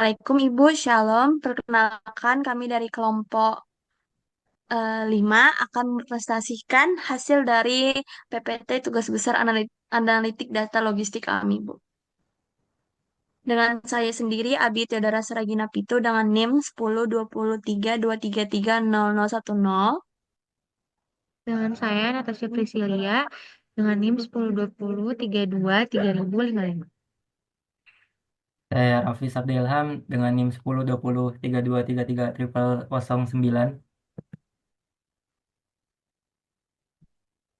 Assalamualaikum Ibu, Shalom. Perkenalkan kami dari kelompok 5 akan merepresentasikan hasil dari PPT Tugas Besar Analitik Data Logistik kami, Bu. Dengan saya sendiri, Abi Theodora Seragina Pitu dengan NIM 102323300010. Dengan saya, Natasha Priscilia, dengan NIM 1020323055. Saya Raffi Sabdelham dengan NIM 102032333009.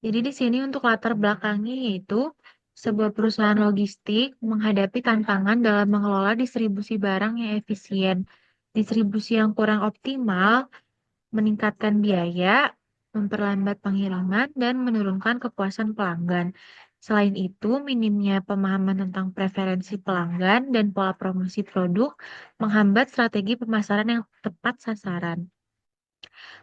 Jadi di sini untuk latar belakangnya yaitu sebuah perusahaan logistik menghadapi tantangan dalam mengelola distribusi barang yang efisien, distribusi yang kurang optimal, meningkatkan biaya, memperlambat pengiriman, dan menurunkan kepuasan pelanggan. Selain itu, minimnya pemahaman tentang preferensi pelanggan dan pola promosi produk menghambat strategi pemasaran yang tepat sasaran.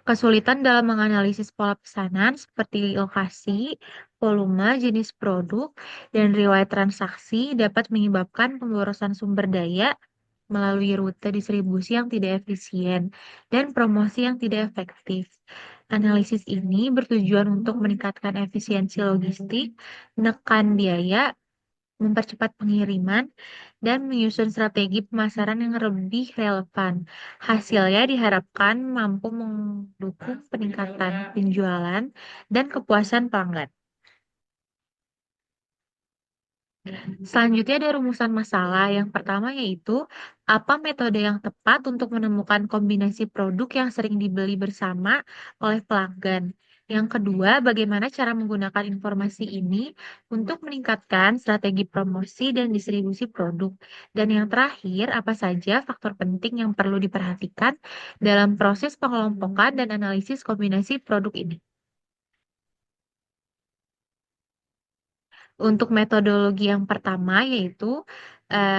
Kesulitan dalam menganalisis pola pesanan seperti lokasi, volume, jenis produk, dan riwayat transaksi dapat menyebabkan pemborosan sumber daya melalui rute distribusi yang tidak efisien dan promosi yang tidak efektif. Analisis ini bertujuan untuk meningkatkan efisiensi logistik, menekan biaya, mempercepat pengiriman, dan menyusun strategi pemasaran yang lebih relevan. Hasilnya diharapkan mampu mendukung peningkatan penjualan dan kepuasan pelanggan. Selanjutnya ada rumusan masalah. Yang pertama yaitu apa metode yang tepat untuk menemukan kombinasi produk yang sering dibeli bersama oleh pelanggan. Yang kedua, bagaimana cara menggunakan informasi ini untuk meningkatkan strategi promosi dan distribusi produk. Dan yang terakhir, apa saja faktor penting yang perlu diperhatikan dalam proses pengelompokan dan analisis kombinasi produk ini. Untuk metodologi yang pertama yaitu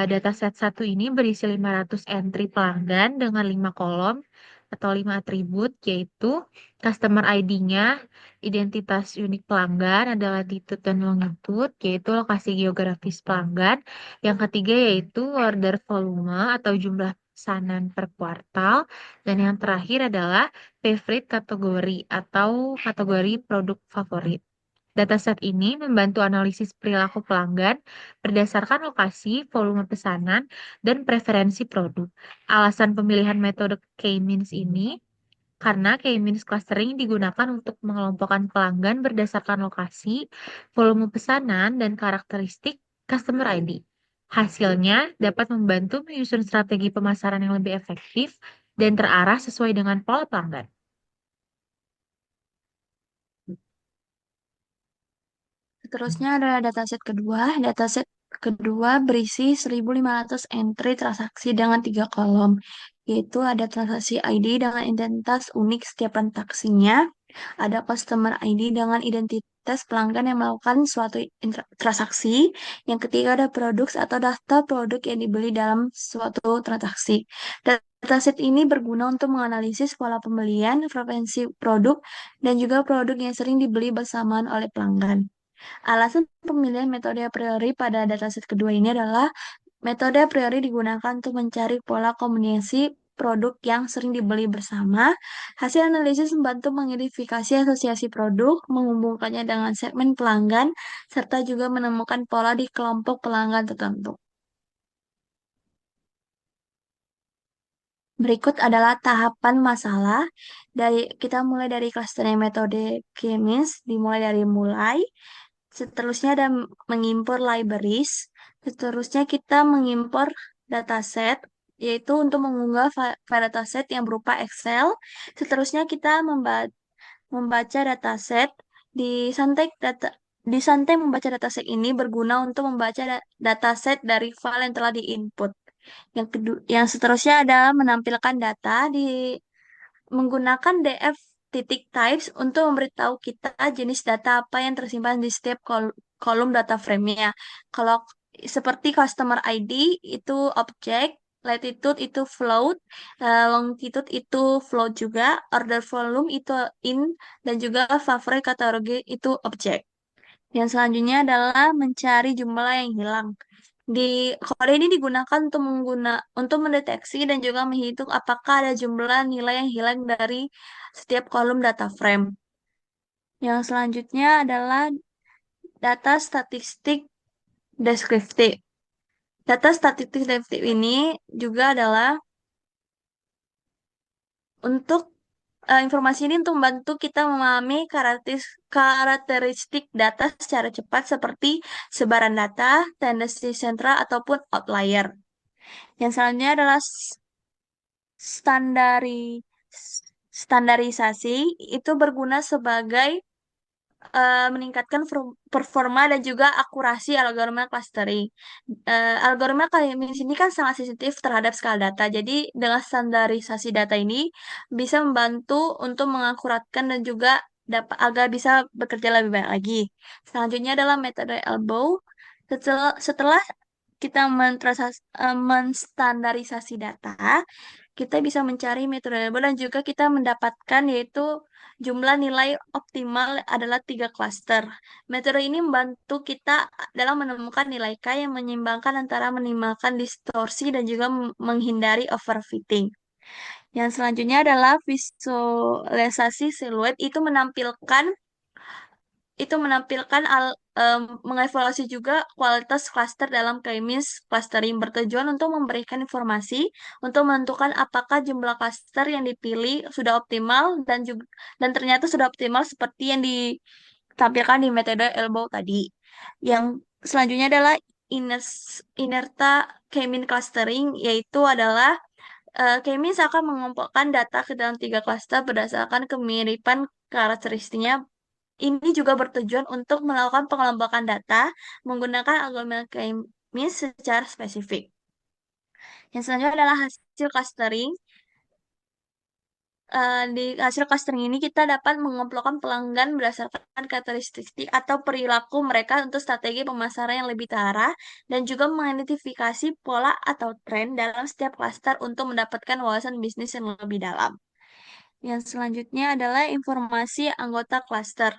dataset satu ini berisi 500 entry pelanggan dengan 5 kolom atau 5 atribut yaitu customer ID-nya, identitas unik pelanggan adalah latitude dan longitude yaitu lokasi geografis pelanggan. Yang ketiga yaitu order volume atau jumlah pesanan per kuartal dan yang terakhir adalah favorite kategori atau kategori produk favorit. Dataset ini membantu analisis perilaku pelanggan berdasarkan lokasi, volume pesanan, dan preferensi produk. Alasan pemilihan metode K-means ini karena K-means clustering digunakan untuk mengelompokkan pelanggan berdasarkan lokasi, volume pesanan, dan karakteristik customer ID. Hasilnya dapat membantu menyusun strategi pemasaran yang lebih efektif dan terarah sesuai dengan pola pelanggan. Seterusnya adalah dataset kedua. Dataset kedua berisi 1.500 entry transaksi dengan 3 kolom, yaitu ada transaksi ID dengan identitas unik setiap transaksinya, ada customer ID dengan identitas pelanggan yang melakukan suatu transaksi, yang ketiga ada produk atau daftar produk yang dibeli dalam suatu transaksi. Dataset ini berguna untuk menganalisis pola pembelian, frekuensi produk, dan juga produk yang sering dibeli bersamaan oleh pelanggan. Alasan pemilihan metode a priori pada dataset kedua ini adalah metode a priori digunakan untuk mencari pola kombinasi produk yang sering dibeli bersama. Hasil analisis membantu mengidentifikasi asosiasi produk, menghubungkannya dengan segmen pelanggan, serta juga menemukan pola di kelompok pelanggan tertentu. Berikut adalah tahapan masalah. Kita mulai dari clustering metode K-means, dimulai dari mulai. Seterusnya ada mengimpor libraries. Seterusnya kita mengimpor dataset, yaitu untuk mengunggah file dataset yang berupa Excel. Seterusnya kita membaca dataset. Disantai data Disantai membaca dataset ini berguna untuk membaca dataset dari file yang telah diinput. Yang seterusnya adalah menampilkan data menggunakan df titik types untuk memberitahu kita jenis data apa yang tersimpan di setiap kolom data frame-nya. Kalau seperti customer ID itu objek, latitude itu float, longitude itu float juga, order volume itu in, dan juga favorite kategori itu objek. Yang selanjutnya adalah mencari jumlah yang hilang. Di kode ini digunakan untuk mendeteksi dan juga menghitung apakah ada jumlah nilai yang hilang dari setiap kolom data frame. Yang selanjutnya adalah data statistik deskriptif. Data statistik deskriptif ini juga adalah untuk informasi ini untuk membantu kita memahami karakteristik data secara cepat seperti sebaran data, tendensi sentral, ataupun outlier. Yang selanjutnya adalah standari standarisasi itu berguna sebagai meningkatkan performa dan juga akurasi algoritma clustering. Algoritma K-means ini kan sangat sensitif terhadap skala data. Jadi dengan standarisasi data ini bisa membantu untuk mengakuratkan dan juga dapat agar bisa bekerja lebih baik lagi. Selanjutnya adalah metode elbow. Setelah kita menstandarisasi data, kita bisa mencari metode label dan juga kita mendapatkan yaitu jumlah nilai optimal adalah 3 klaster. Metode ini membantu kita dalam menemukan nilai K yang menyeimbangkan antara minimalkan distorsi dan juga menghindari overfitting. Yang selanjutnya adalah visualisasi siluet mengevaluasi juga kualitas cluster dalam K-means clustering bertujuan untuk memberikan informasi untuk menentukan apakah jumlah cluster yang dipilih sudah optimal dan ternyata sudah optimal seperti yang ditampilkan di metode elbow tadi. Yang selanjutnya adalah inerta K-means clustering, yaitu adalah K-means akan mengumpulkan data ke dalam 3 klaster berdasarkan kemiripan karakteristiknya. Ini juga bertujuan untuk melakukan pengelompokan data menggunakan algoritma K-means secara spesifik. Yang selanjutnya adalah hasil clustering. Di hasil clustering ini kita dapat mengelompokkan pelanggan berdasarkan karakteristik atau perilaku mereka untuk strategi pemasaran yang lebih terarah dan juga mengidentifikasi pola atau tren dalam setiap klaster untuk mendapatkan wawasan bisnis yang lebih dalam. Yang selanjutnya adalah informasi anggota klaster.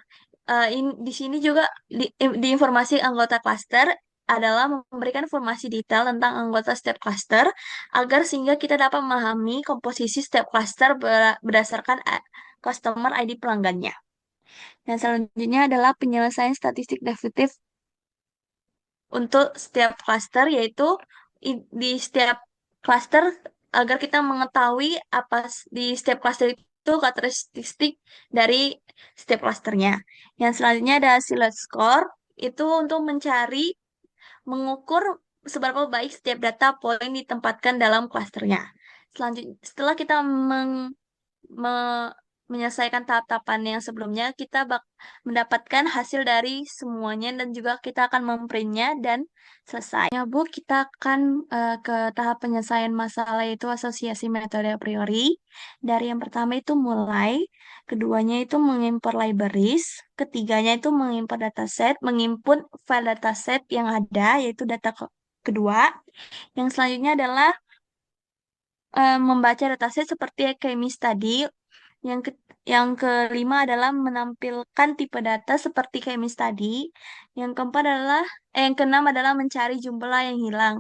Di sini juga di informasi anggota klaster adalah memberikan informasi detail tentang anggota setiap klaster agar sehingga kita dapat memahami komposisi setiap klaster berdasarkan customer ID pelanggannya. Dan selanjutnya adalah penyelesaian statistik definitif untuk setiap klaster, yaitu di setiap klaster agar kita mengetahui di setiap klaster itu karakteristik dari setiap klasternya. Yang selanjutnya ada silhouette score, itu untuk mengukur seberapa baik setiap data poin ditempatkan dalam klasternya. Selanjutnya, setelah kita me- menyelesaikan tahap-tahapan yang sebelumnya, kita mendapatkan hasil dari semuanya dan juga kita akan memprintnya dan selesai. Ya, Bu, kita akan ke tahap penyelesaian masalah itu asosiasi metode a priori. Dari yang pertama itu mulai, keduanya itu mengimpor libraries, ketiganya itu mengimpor dataset, menginput file dataset yang ada, yaitu data kedua. Yang selanjutnya adalah membaca dataset seperti Kemis tadi. Yang ke yang kelima adalah menampilkan tipe data seperti Kemis tadi. Yang keenam adalah mencari jumlah yang hilang.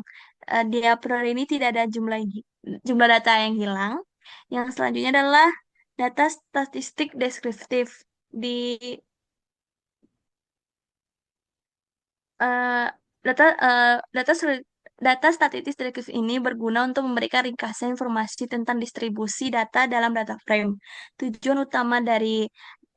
Di April ini tidak ada jumlah data yang hilang. Yang selanjutnya adalah data statistik deskriptif. Di eh, data eh, data sel- data statistik deskriptif ini berguna untuk memberikan ringkasan informasi tentang distribusi data dalam data frame. Tujuan utama dari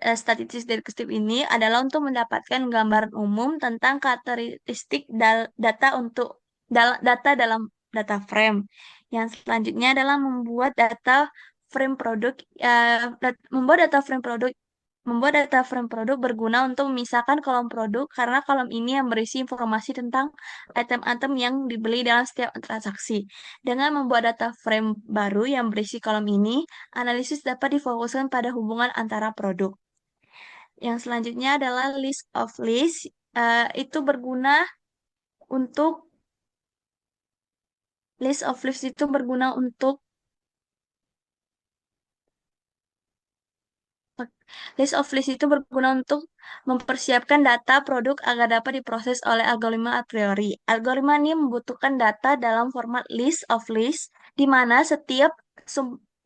statistik deskriptif ini adalah untuk mendapatkan gambaran umum tentang karakteristik data dalam data frame. Yang selanjutnya adalah membuat data frame produk. Membuat data frame produk berguna untuk memisahkan kolom produk karena kolom ini yang berisi informasi tentang item-item yang dibeli dalam setiap transaksi. Dengan membuat data frame baru yang berisi kolom ini, analisis dapat difokuskan pada hubungan antara produk. Yang selanjutnya adalah list of list. Itu berguna untuk list of list itu berguna untuk List of list itu berguna untuk mempersiapkan data produk agar dapat diproses oleh algoritma a priori. Algoritma ini membutuhkan data dalam format list of list, di mana setiap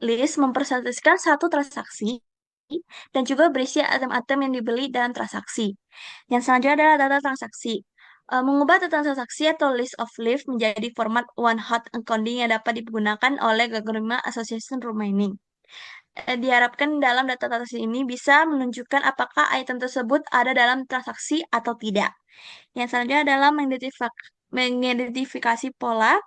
list mempresentasikan satu transaksi dan juga berisi item-item yang dibeli dalam transaksi. Yang selanjutnya adalah data transaksi. Mengubah data transaksi atau list of list menjadi format one hot encoding yang dapat digunakan oleh algoritma association remaining. Diharapkan dalam data transaksi ini bisa menunjukkan apakah item tersebut ada dalam transaksi atau tidak. Yang selanjutnya adalah mengidentifikasi pola.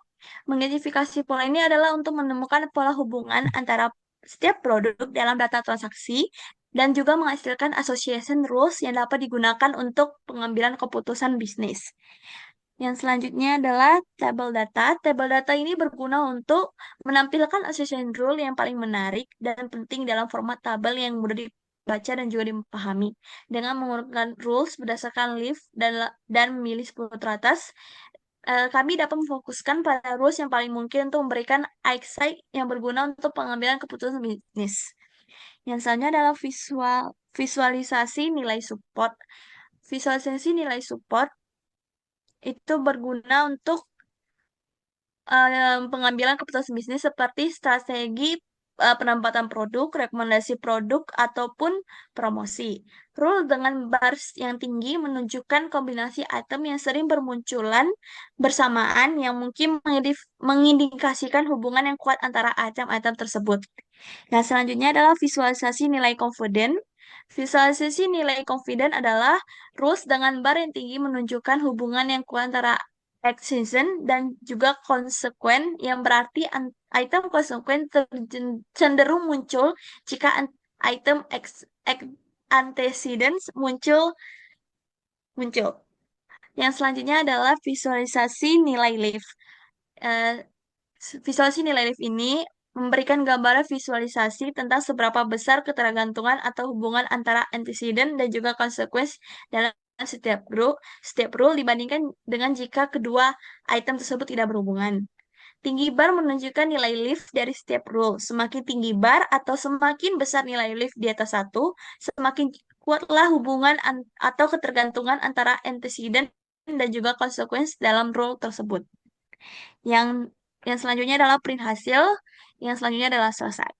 Mengidentifikasi pola ini adalah untuk menemukan pola hubungan antara setiap produk dalam data transaksi dan juga menghasilkan association rules yang dapat digunakan untuk pengambilan keputusan bisnis. Yang selanjutnya adalah tabel data. Tabel data ini berguna untuk menampilkan association rule yang paling menarik dan penting dalam format tabel yang mudah dibaca dan juga dipahami. Dengan mengurutkan rules berdasarkan leaf dan memilih 10 teratas, kami dapat memfokuskan pada rules yang paling mungkin untuk memberikan insight yang berguna untuk pengambilan keputusan bisnis. Yang selanjutnya adalah visualisasi nilai support. Visualisasi nilai support itu berguna untuk pengambilan keputusan bisnis seperti strategi penempatan produk, rekomendasi produk, ataupun promosi. Rule dengan bars yang tinggi menunjukkan kombinasi item yang sering bermunculan bersamaan yang mungkin mengindikasikan hubungan yang kuat antara item-item tersebut. Nah, selanjutnya adalah visualisasi nilai confident. Visualisasi nilai confident adalah rules dengan bar yang tinggi menunjukkan hubungan yang kuat antara excision dan juga konsekuen yang berarti item konsekuen cenderung muncul jika item antecedents muncul. Yang selanjutnya adalah visualisasi nilai lift. Eh, Visualisasi nilai lift ini memberikan gambaran visualisasi tentang seberapa besar ketergantungan atau hubungan antara antecedent dan juga consequence dalam setiap rule dibandingkan dengan jika kedua item tersebut tidak berhubungan. Tinggi bar menunjukkan nilai lift dari setiap rule. Semakin tinggi bar atau semakin besar nilai lift di atas satu, semakin kuatlah hubungan atau ketergantungan antara antecedent dan juga consequence dalam rule tersebut. Yang yang selanjutnya adalah print hasil, yang selanjutnya adalah selesai.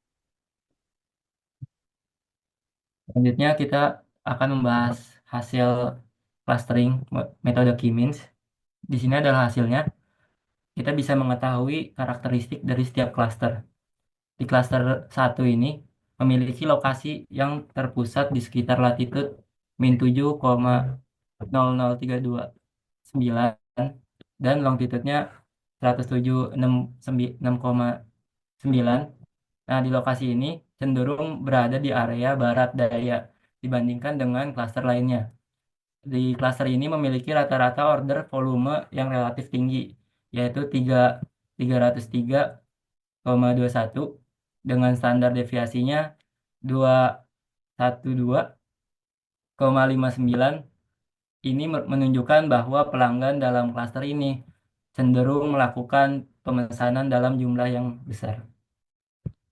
Selanjutnya kita akan membahas hasil clustering metode K-means. Di sini adalah hasilnya. Kita bisa mengetahui karakteristik dari setiap cluster. Di cluster 1 ini memiliki lokasi yang terpusat di sekitar latitude min 7,00329 dan longitudenya 107,6,9. Nah, di lokasi ini cenderung berada di area barat daya dibandingkan dengan klaster lainnya. Di klaster ini memiliki rata-rata order volume yang relatif tinggi, yaitu 303,21 dengan standar deviasinya 212,59. Ini menunjukkan bahwa pelanggan dalam klaster ini cenderung melakukan pemesanan dalam jumlah yang besar.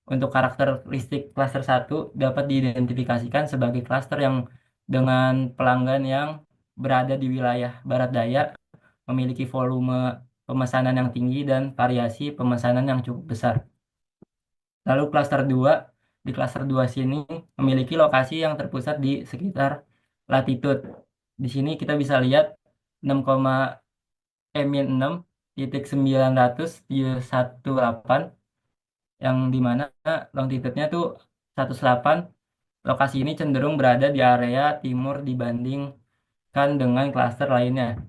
Untuk karakteristik klaster 1 dapat diidentifikasikan sebagai klaster yang dengan pelanggan yang berada di wilayah barat daya, memiliki volume pemesanan yang tinggi dan variasi pemesanan yang cukup besar. Lalu klaster 2, di klaster 2 sini memiliki lokasi yang terpusat di sekitar latitude. Di sini kita bisa lihat 6, -6.918 yang dimana longitudenya tuh 108. Lokasi ini cenderung berada di area timur dibandingkan dengan klaster lainnya.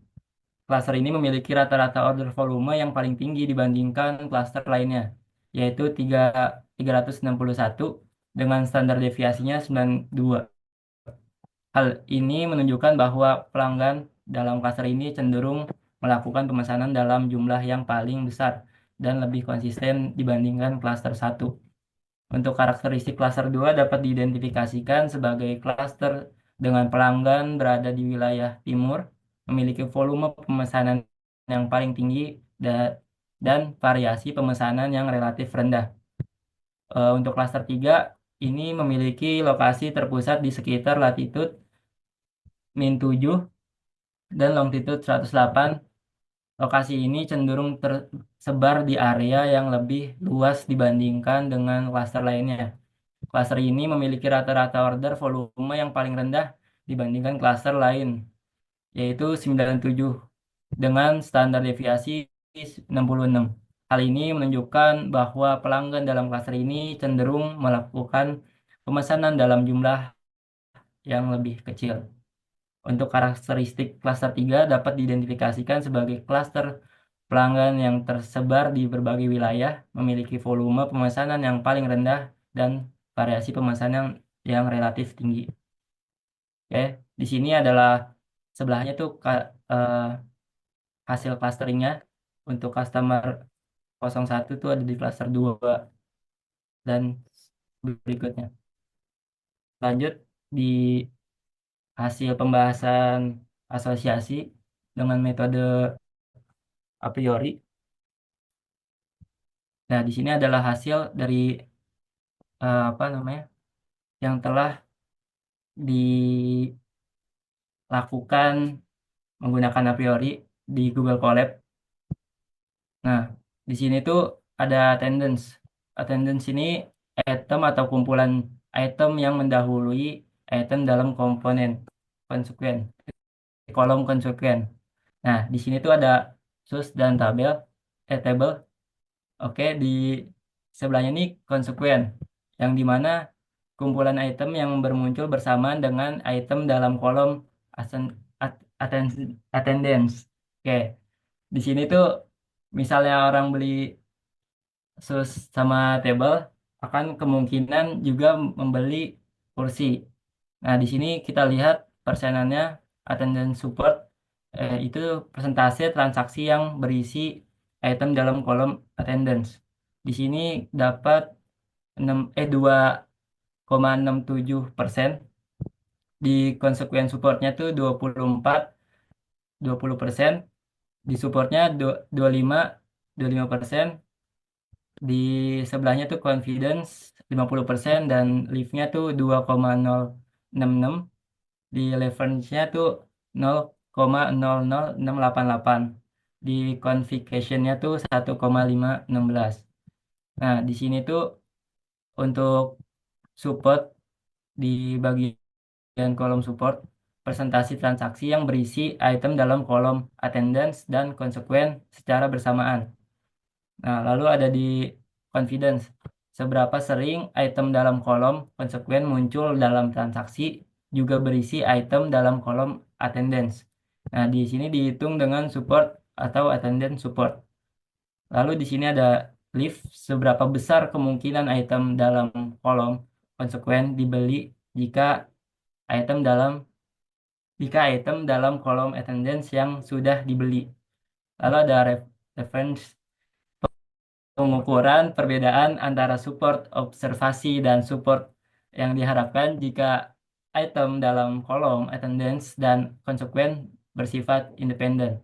Klaster ini memiliki rata-rata order volume yang paling tinggi dibandingkan klaster lainnya, yaitu 361 dengan standar deviasinya 92. Hal ini menunjukkan bahwa pelanggan dalam klaster ini cenderung melakukan pemesanan dalam jumlah yang paling besar dan lebih konsisten dibandingkan klaster 1. Untuk karakteristik klaster 2 dapat diidentifikasikan sebagai klaster dengan pelanggan berada di wilayah timur, memiliki volume pemesanan yang paling tinggi dan variasi pemesanan yang relatif rendah. Untuk klaster 3 ini memiliki lokasi terpusat di sekitar latitude -7 dan longitude 108. Lokasi ini cenderung tersebar di area yang lebih luas dibandingkan dengan klaster lainnya. Klaster ini memiliki rata-rata order volume yang paling rendah dibandingkan klaster lain, yaitu 97 dengan standar deviasi 66. Hal ini menunjukkan bahwa pelanggan dalam klaster ini cenderung melakukan pemesanan dalam jumlah yang lebih kecil. Untuk karakteristik klaster 3 dapat diidentifikasikan sebagai klaster pelanggan yang tersebar di berbagai wilayah, memiliki volume pemesanan yang paling rendah dan variasi pemesanan yang relatif tinggi. Oke, di sini adalah sebelahnya tuh hasil clusteringnya untuk customer 01 tuh ada di cluster 2 dan berikutnya. Lanjut di hasil pembahasan asosiasi dengan metode a priori. Nah, di sini adalah hasil dari apa namanya yang telah dilakukan menggunakan a priori di Google Colab. Nah, di sini tuh ada attendance. Attendance ini item atau kumpulan item yang mendahului item dalam komponen konsekuen, kolom konsekuen. Nah, di sini tuh ada source dan table. Oke, di sebelahnya ini konsekuen, yang dimana kumpulan item yang bermuncul bersamaan dengan item dalam kolom attendance. Oke, di sini tuh misalnya orang beli sus sama table akan kemungkinan juga membeli kursi. Nah, di sini kita lihat persenannya attendance support itu persentase transaksi yang berisi item dalam kolom attendance. Di sini dapat 2,67%. Di konsekuen supportnya tuh 20% di supportnya 25%. Di sebelahnya tuh confidence 50% dan leave-nya tuh 2,066. Di leverage-nya tuh 0,00688. Di configuration-nya tuh 1,516. Nah, di sini tuh untuk support di bagian kolom support, presentasi transaksi yang berisi item dalam kolom attendance dan konsekuen secara bersamaan. Nah, lalu ada di confidence. Seberapa sering item dalam kolom konsekuen muncul dalam transaksi juga berisi item dalam kolom attendance. Nah, di sini dihitung dengan support atau attendance support. Lalu di sini ada lift, seberapa besar kemungkinan item dalam kolom konsekuen dibeli jika item dalam kolom attendance yang sudah dibeli. Lalu ada reference, pengukuran perbedaan antara support observasi dan support yang diharapkan jika item dalam kolom attendance dan konsekuen bersifat independen.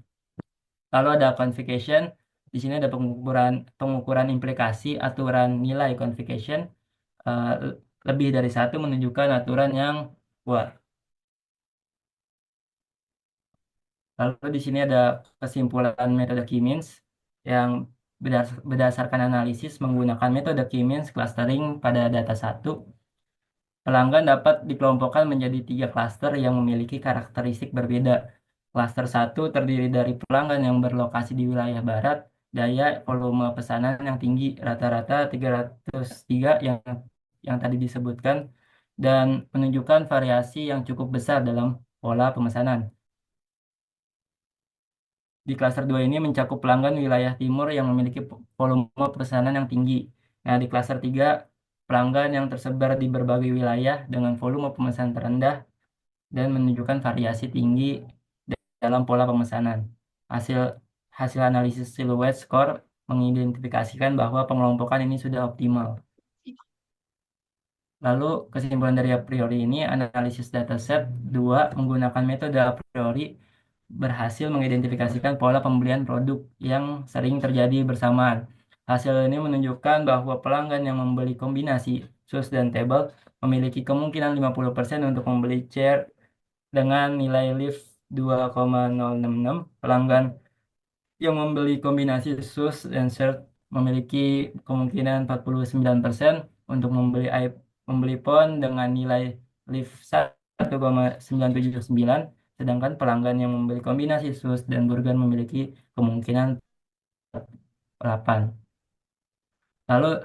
Lalu ada configuration. Di sini ada pengukuran implikasi aturan nilai configuration eh, lebih dari satu menunjukkan aturan yang kuat. Lalu di sini ada kesimpulan metode K-means yang berdasarkan analisis menggunakan metode K-means clustering pada data satu. Pelanggan dapat dikelompokkan menjadi 3 klaster yang memiliki karakteristik berbeda. Klaster 1 terdiri dari pelanggan yang berlokasi di wilayah barat, daya volume pesanan yang tinggi, rata-rata 303 yang tadi disebutkan, dan menunjukkan variasi yang cukup besar dalam pola pemesanan. Di klaster 2 ini mencakup pelanggan wilayah timur yang memiliki volume pesanan yang tinggi. Nah, di klaster 3 pelanggan yang tersebar di berbagai wilayah dengan volume pemesanan terendah dan menunjukkan variasi tinggi dalam pola pemesanan. Hasil hasil analisis silhouette score mengidentifikasikan bahwa pengelompokan ini sudah optimal. Lalu kesimpulan dari a priori ini, analisis dataset 2 menggunakan metode a priori berhasil mengidentifikasikan pola pembelian produk yang sering terjadi bersamaan. Hasil ini menunjukkan bahwa pelanggan yang membeli kombinasi sus dan table memiliki kemungkinan 50% untuk membeli chair dengan nilai lift 2,066. Pelanggan yang membeli kombinasi sus dan shirt memiliki kemungkinan 49% untuk membeli phone dengan nilai lift 1,979, sedangkan pelanggan yang membeli kombinasi sus dan burgan memiliki kemungkinan 8. Lalu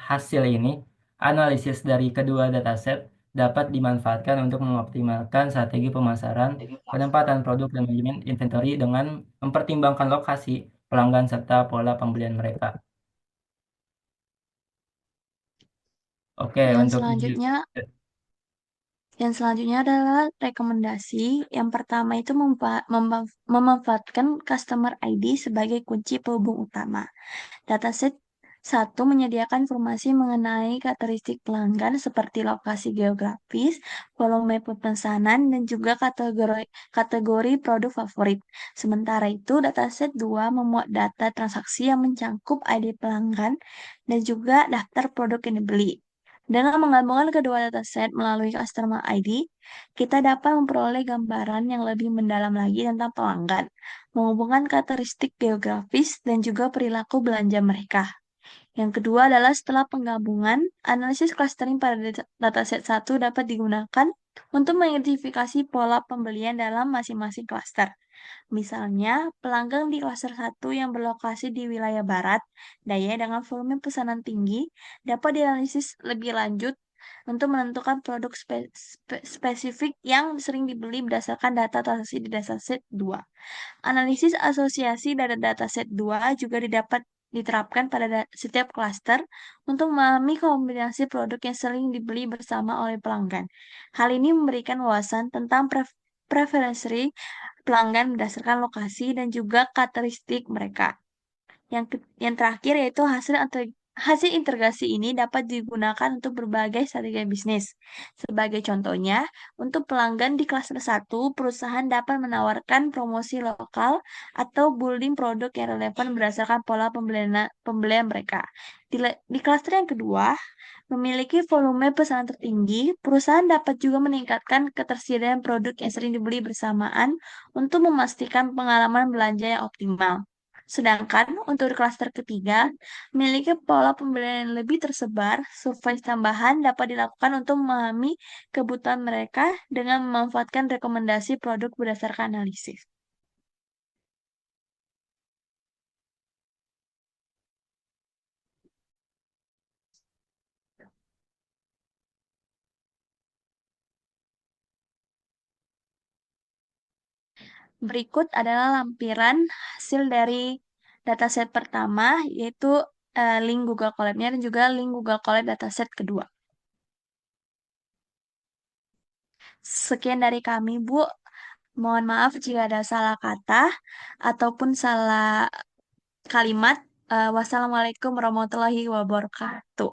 hasil ini, analisis dari kedua dataset dapat dimanfaatkan untuk mengoptimalkan strategi pemasaran, penempatan produk, dan manajemen inventory dengan mempertimbangkan lokasi, pelanggan, serta pola pembelian mereka. Oke, Yang untuk selanjutnya Yang selanjutnya adalah rekomendasi. Yang pertama itu memanfaatkan customer ID sebagai kunci penghubung utama. Dataset satu menyediakan informasi mengenai karakteristik pelanggan seperti lokasi geografis, volume pemesanan, dan juga kategori produk favorit. Sementara itu, dataset 2 memuat data transaksi yang mencangkup ID pelanggan dan juga daftar produk yang dibeli. Dengan menggabungkan kedua dataset melalui Customer ID, kita dapat memperoleh gambaran yang lebih mendalam lagi tentang pelanggan, menghubungkan karakteristik geografis dan juga perilaku belanja mereka. Yang kedua adalah setelah penggabungan, analisis clustering pada dataset satu dapat digunakan untuk mengidentifikasi pola pembelian dalam masing-masing cluster. Misalnya, pelanggan di klaster satu yang berlokasi di wilayah barat, daya dengan volume pesanan tinggi, dapat dianalisis lebih lanjut untuk menentukan produk spesifik yang sering dibeli berdasarkan data transaksi di dataset 2. Analisis asosiasi dari dataset 2 juga diterapkan pada setiap klaster untuk memahami kombinasi produk yang sering dibeli bersama oleh pelanggan. Hal ini memberikan wawasan tentang preferensi pelanggan berdasarkan lokasi dan juga karakteristik mereka. Yang terakhir yaitu hasil integrasi ini dapat digunakan untuk berbagai strategi bisnis. Sebagai contohnya, untuk pelanggan di klaster satu, perusahaan dapat menawarkan promosi lokal atau bundling produk yang relevan berdasarkan pola pembelian mereka. Di klaster yang kedua, memiliki volume pesanan tertinggi, perusahaan dapat juga meningkatkan ketersediaan produk yang sering dibeli bersamaan untuk memastikan pengalaman belanja yang optimal. Sedangkan untuk klaster ketiga, memiliki pola pembelian yang lebih tersebar, survei tambahan dapat dilakukan untuk memahami kebutuhan mereka dengan memanfaatkan rekomendasi produk berdasarkan analisis. Berikut adalah lampiran hasil dari dataset pertama, yaitu link Google Colab-nya dan juga link Google Colab dataset kedua. Sekian dari kami, Bu. Mohon maaf jika ada salah kata ataupun salah kalimat. Wassalamualaikum warahmatullahi wabarakatuh.